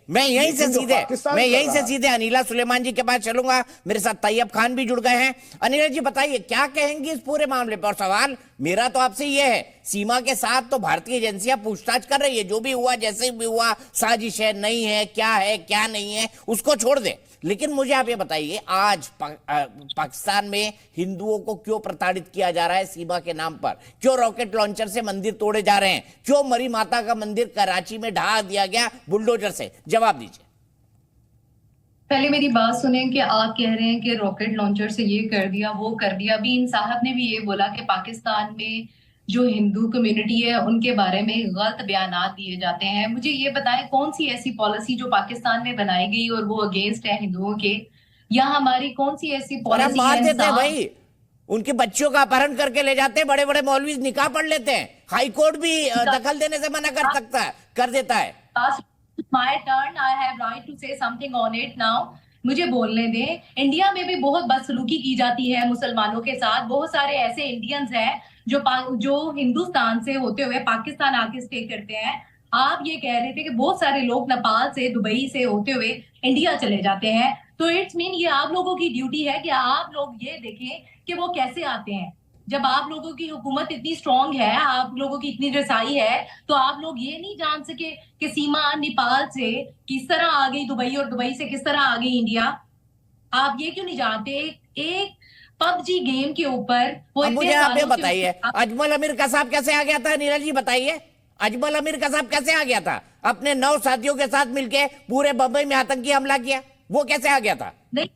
मैं यहीं से लेकिन जो सीधे पाकिस्तान मैं कर यहीं से रहा सीधे अनिला सुलेमान जी के पास चलूंगा। मेरे साथ तैयब खान भी जुड़ गए हैं। अनिला जी बताइए क्या कहेंगी इस पूरे मामले पर। और सवाल मेरा तो आपसे ये है, सीमा के साथ तो भारतीय एजेंसियां पूछताछ कर रही है, जो भी हुआ जैसे भी हुआ, साजिश है क्या नहीं है उसको छोड़ दे। लेकिन मुझे आप ये बताइए, आज पाकिस्तान में हिंदुओं को क्यों प्रताड़ित किया जा रहा है सीमा के नाम पर? क्यों रॉकेट लॉन्चर से मंदिर तोड़े जा रहे हैं? क्यों मरी माता का मंदिर कराची में ढहा दिया गया बुलडोजर से? जवाब दीजिए। पहले मेरी बात सुने कि आप कह रहे हैं कि रॉकेट लॉन्चर से ये कर दिया वो कर दिया। अभी इन साहब ने भी ये बोला कि पाकिस्तान में जो हिंदू कम्युनिटी है उनके बारे में गलत बयानात दिए जाते हैं। मुझे ये बताएं कौन सी ऐसी पॉलिसी जो पाकिस्तान में बनाई गई और वो अगेंस्ट है हिंदुओं के, या हमारी कौन सी ऐसी और हम पॉलिसी मार है देते हैं इंसाफ। भाई, उनके बच्चों का अपहरण करके ले जाते हैं, बड़े बड़े मौलवी निकाह पढ़ लेते हैं, हाई कोर्ट भी दखल देने से मना कर देता है। My turn, I have right to say something on it now. मुझे बोलने दें। इंडिया में भी बहुत बदसलूकी की जाती है मुसलमानों के साथ। बहुत सारे ऐसे इंडियंस हैं जो हिंदुस्तान से होते हुए पाकिस्तान आके स्टे करते हैं। आप ये कह रहे थे कि बहुत सारे लोग नेपाल से दुबई से होते हुए इंडिया चले जाते हैं, तो इट्स मीन ये आप लोगों की ड्यूटी है कि आप लोग ये देखें कि वो कैसे आते हैं। जब आप लोगों की हुकूमत इतनी स्ट्रांग है, आप लोगों की इतनी रसाई है, तो आप लोग ये नहीं जान सके कि सीमा नेपाल से किस तरह आ गई दुबई और दुबई से किस तरह आ गई इंडिया? आप ये क्यों नहीं जानते? एक पबजी गेम के ऊपर वो अब इतने मुझे आप ये सालों से बताइए, अजमल अमीर कसाब कैसे आ गया था? नीरज जी बताइए, अजमल अमीर कसाब कैसे आ गया था? अपने 9 साथियों के साथ मिलके पूरे बंबई में आतंकी हमला किया, वो कैसे आ गया था? नहीं,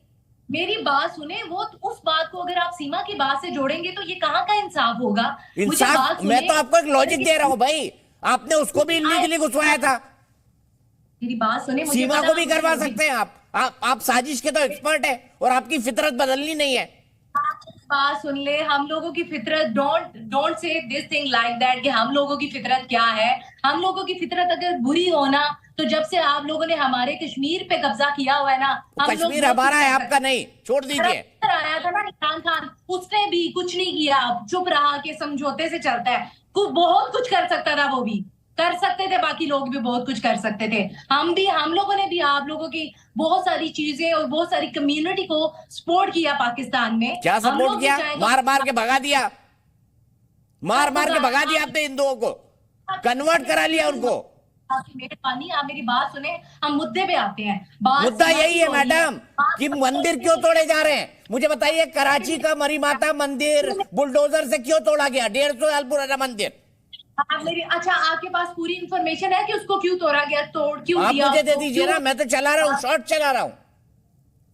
मेरी बात सुने। वो उस बात को अगर आप सीमा की बात से जोड़ेंगे तो ये कहाँ का इंसाफ होगा? मुझे बात इंसाफ, सुने। मैं तो आपको एक लॉजिक दे रहा हूं भाई, आपने उसको भी इलीगली घुसवाया था, मेरी बात सुने। मुझे सीमा पता को भी मुझे करवा लॉजिक सकते हैं आप साजिश के तो एक्सपर्ट है, और आपकी फितरत बदलनी नहीं है। बात सुन ले। हम लोगों की फितरत, don't say this thing like that कि हम लोगों की फितरत क्या है। हम लोगों की फितरत अगर बुरी हो ना, तो जब से आप लोगों ने हमारे कश्मीर पे कब्जा किया हुआ है ना, तो हम लोग कश्मीर हमारा है, आपका नहीं, छोड़ दीजिए। आया था ना इमरान खान, उसने भी कुछ नहीं किया, चुप रहा कि समझौते से चलता है। बहुत कुछ कर सकता था, वो भी कर सकते थे, बाकी लोग भी बहुत कुछ कर सकते थे। हम लोगों ने भी आप लोगों की बहुत सारी चीजें और बहुत सारी कम्युनिटी को सपोर्ट किया पाकिस्तान में। क्या हम सपोर्ट लोग भी किया? चाहे तो मार मार के भगा दिया, मार मार के भगा दिया आपने हिंदुओं को, कन्वर्ट करा लिया उनको। आपकी मेहरबानी, आप मेरी बात सुने। हम मुद्दे पे आते हैं। मुद्दा यही है मैडम कि मंदिर क्यों तोड़े जा रहे हैं। मुझे बताइए, कराची का मरी माता मंदिर बुलडोजर से क्यों तोड़ा गया? 150 साल पुराना मंदिर। आप मेरी, अच्छा आपके पास पूरी इंफॉर्मेशन है कि उसको क्यों तोड़ा गया, तोड़ क्यों आप दिया मुझे दे उसको, दीजिए ना, मैं तो चला रहा हूँ, शॉर्ट चला रहा हूँ।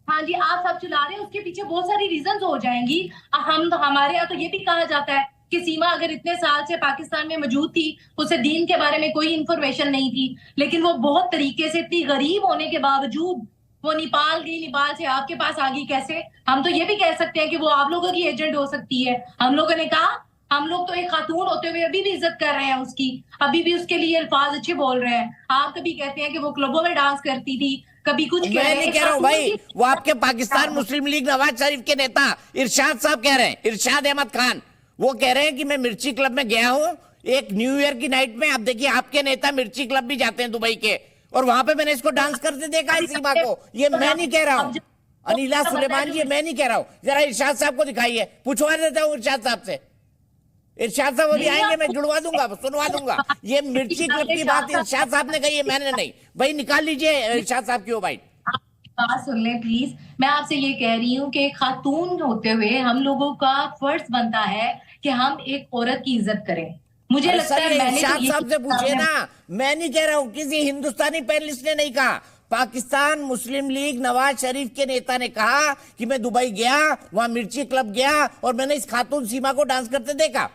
हाँ जी, आप सब चला रहे हैं, उसके पीछे बहुत सारी रीजंस हो जाएंगी। हमारे यहाँ तो ये भी कहा जाता है कि सीमा अगर इतने साल से पाकिस्तान में मौजूद थी, उसे दीन के बारे में कोई इंफॉर्मेशन नहीं थी, लेकिन वो बहुत तरीके से, इतनी गरीब होने के बावजूद वो नेपाल गई, नेपाल से आपके पास आ गई कैसे? हम तो ये भी कह सकते हैं कि वो आप लोगों की एजेंट हो सकती है। हम लोगों ने कहा, हम लोग तो एक खातून होते हुए अभी भी इज्जत कर रहे हैं उसकी, अभी भी उसके लिए अल्फाज अच्छे बोल रहे हैं। आप कभी कहते हैं कि वो क्लबों में डांस करती थी, कभी कुछ कह मैं रहे नहीं हैं। कह रहा हूं भाई, वो आपके पाकिस्तान हाँ। मुस्लिम लीग नवाज शरीफ के नेता इरशाद साहब कह रहे हैं, इरशाद अहमद खान, वो कह रहे हैं कि मैं मिर्ची क्लब में गया हूं एक न्यू ईयर की नाइट में। आप देखिए, आपके नेता मिर्ची क्लब भी जाते हैं दुबई के, और वहां पे मैंने इसको डांस करते देखा है सीमा को। ये मैं नहीं कह रहा हूं, अनिला सुलेमान जी, मैं नहीं कह रहा हूं। जरा इरशाद साहब को दिखाइए, पूछवा देता हूं इरशाद साहब से। इरशाद साहब अभी आएंगे, मैं जुड़वा दूंगा, सुनवा दूंगा। ये मिर्ची क्लब की बात इरशाद साहब ने कही है, मैंने नहीं। भाई निकाल लीजिए इरशाद साहब की वो बाइट। बात सुन ले प्लीज। मैं आपसे ये कह रही हूँ कि खातून होते हुए हम लोगों का फर्ज बनता है कि हम एक औरत की इज्जत करें। मुझे लगता है मैंने तो इरशाद ये साहब से पूछिए ना, मैं नहीं कह रहा हूं, किसी हिंदुस्तानी पैनलिस्ट ने नहीं कहा। पाकिस्तान मुस्लिम लीग नवाज शरीफ के नेता ने कहा कि मैं दुबई गया, वहां मिर्ची क्लब गया, और मैंने इस खातून सीमा को डांस करते देखा।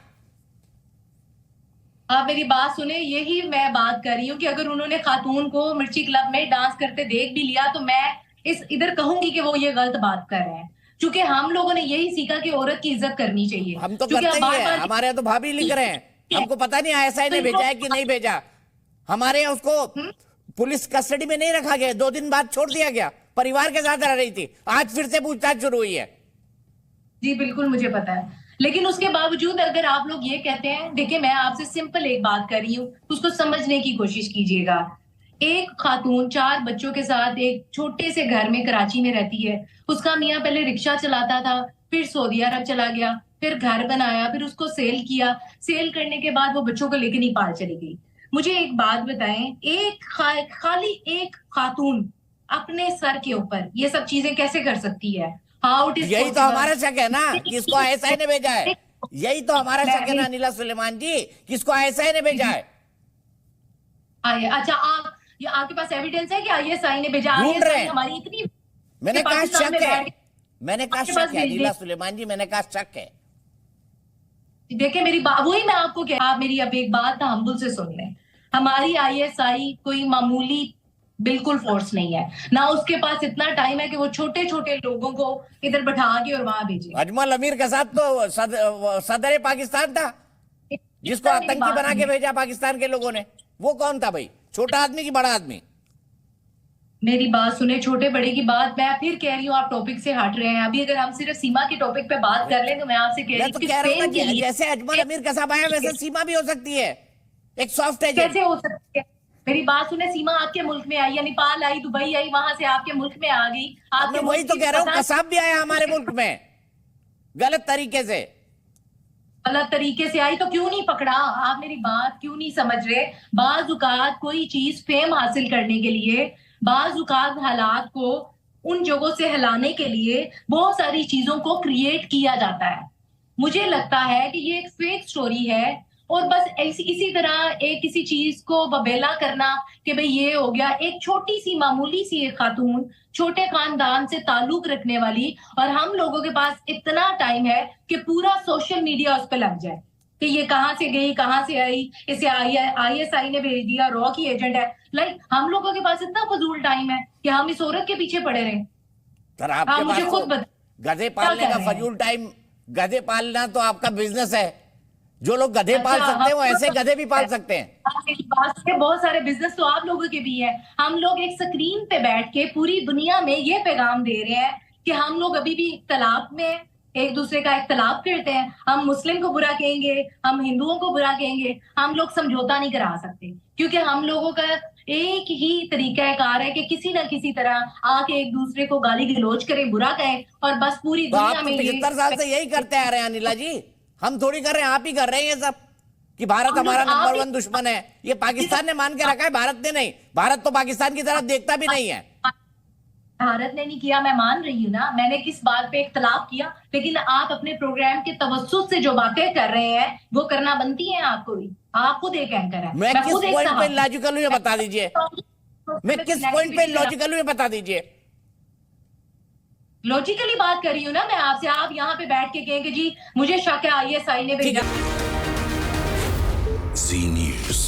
आप मेरी बात सुने। यही मैं बात कर रही हूँ कि अगर उन्होंने खातून को मिर्ची क्लब में डांस करते देख भी लिया, तो मैं इधर कहूंगी कि वो ये गलत बात कर रहे हैं, क्योंकि हम लोगों ने यही सीखा कि औरत की इज्जत करनी चाहिए। हम तो करते ही है, हमारे यहाँ तो भाभी लिख रहे हैं, हमको पता नहीं आईएसआई ने भेजा है कि नहीं भेजा। हमारे यहाँ उसको पुलिस कस्टडी में नहीं रखा गया, 2 दिन बाद छोड़ दिया गया, परिवार के साथ रह रही थी, आज फिर से पूछताछ शुरू हुई है। जी बिल्कुल, मुझे पता है। लेकिन उसके बावजूद अगर आप लोग ये कहते हैं, देखिए मैं आपसे सिंपल एक बात कर रही हूँ, उसको समझने की कोशिश कीजिएगा। एक खातून 4 बच्चों के साथ एक छोटे से घर में कराची में रहती है। उसका मियाँ पहले रिक्शा चलाता था, फिर सऊदी अरब चला गया, फिर घर बनाया, फिर उसको सेल किया। सेल करने के बाद वो बच्चों को लेकर नेपाल चली गई। मुझे एक बात बताएं, खाली एक खातून अपने सर के ऊपर ये सब चीजें कैसे कर सकती है? हाउ इट इज यही तो हमारा शक है ना, किसको आईएसआई ने भेजा है। यही तो हमारा शक है ना अनिला सुलेमान जी, किसको आईएसआई ने भेजा है। अच्छा, आपके पास एविडेंस है कि आईएसआई ने भेजा? ढूंढ रहे हैं। हमारी इतनी मैंने कहा शक है, मैंने कहा आपके पास शक है भेज अनिला दी। सुलेमान जी, मैंने कहा शक है। देखिए मेरी बात, वही मैं आपको कह, आप मेरी अब एक बात ना हम्बुल से सुन लें। हमारी आईएसआई कोई मामूली बिल्कुल फोर्स नहीं है, ना उसके पास इतना टाइम है कि वो छोटे छोटे लोगों को इधर बैठा के और वहां भेजे। अजमल अमीर के साथ तो सदर पाकिस्तान था, जिसको आतंकी बना के भेजा पाकिस्तान के लोगों ने। वो कौन था भाई, छोटा आदमी की बड़ा आदमी? मेरी बात सुने, छोटे बड़े की बात मैं फिर कह रही हूँ, आप टॉपिक से हट रहे हैं। अभी अगर हम सिर्फ सीमा के टॉपिक पे बात कर लें तो मैं आपसे कह रही मैं तो कह रहा हूँ ना कि जैसे अजमल अमीर का साहब आया वैसे सीमा भी हो सकती है, एक सॉफ्ट एजेंट। कैसे हो सकती है? मेरी बात सुने, सीमा आपके मुल्क में आई या नेपाल आई, दुबई आई, वहां से आपके मुल्क में आ गई। मैं वही तो कह रहा हूँ, कसाब भी आया हमारे मुल्क में गलत तरीके से। गलत तरीके से आई तो क्यों नहीं पकड़ा? आप मेरी बात क्यों नहीं समझ रहे? बाजुकात कोई चीज फेम हासिल करने के लिए, बाजुकात हालात को उन जगहों से हिलाने के लिए बहुत सारी चीजों को क्रिएट किया जाता है। मुझे लगता है कि ये एक फेक स्टोरी है और बस इसी तरह एक किसी चीज को बबेला करना कि भाई ये हो गया। एक छोटी सी मामूली सी एक खातून, छोटे खानदान से ताल्लुक रखने वाली, और हम लोगों के पास इतना टाइम है कि पूरा सोशल मीडिया उस पर लग जाए कि ये कहां से गई, कहां से आई, इसे आईएसआई ने भेज दिया, रॉ की एजेंट है। लाइक हम लोगों के पास इतना फजूल टाइम है कि हम इस औरत के पीछे पड़े रहे। सर आपके मुझे पास खुद तो गधे पालने का फजूल टाइम, गधे पालना तो आपका बिजनेस है। जो लोग गधे पाल सकते हैं वो ऐसे गधे भी पाल सकते हैं। बहुत सारे बिजनेस तो आप लोगों के भी है। हम लोग एक स्क्रीन पे बैठ के पूरी दुनिया में ये पैगाम दे रहे हैं कि हम लोग अभी भी इख्तलाफ में एक दूसरे का इख्तलाफ करते हैं। हम मुस्लिम को बुरा कहेंगे, हम हिंदुओं को बुरा कहेंगे, हम लोग समझौता नहीं करा सकते, क्योंकि हम लोगों का एक ही तरीकाकार है कि किसी ना किसी तरह आके एक दूसरे को गाली गलौज करें, बुरा कहें, और बस पूरी तो दुनिया आप में 75 साल से यही करते आ रहे हैं अनिला जी। हम थोड़ी कर रहे हैं, आप ही कर रहे हैं ये सब, कि भारत हमारा नंबर 1 दुश्मन है। ये पाकिस्तान ने मान के रखा है, भारत ने नहीं। भारत तो पाकिस्तान की तरफ देखता भी नहीं है। भारत ने नहीं किया, मैं मान रही हूँ ना, मैंने किस बात पे इख्तलाफ किया, लेकिन आप अपने प्रोग्राम के तवज्जुह से जो बातें कर रहे हैं वो करना बनती है आपको भी। आप खुद एक एंकर है। मैं किस पॉइंट पे लॉजिकल हूँ ये बता दीजिए, मैं किस पॉइंट पे लॉजिकल हूँ ये बता दीजिए। लॉजिकली बात कर रही हूँ ना मैं आपसे। आप यहाँ पे बैठ के कहेंगे जी मुझे शक है आईएसआई ने भेजा। Zee News.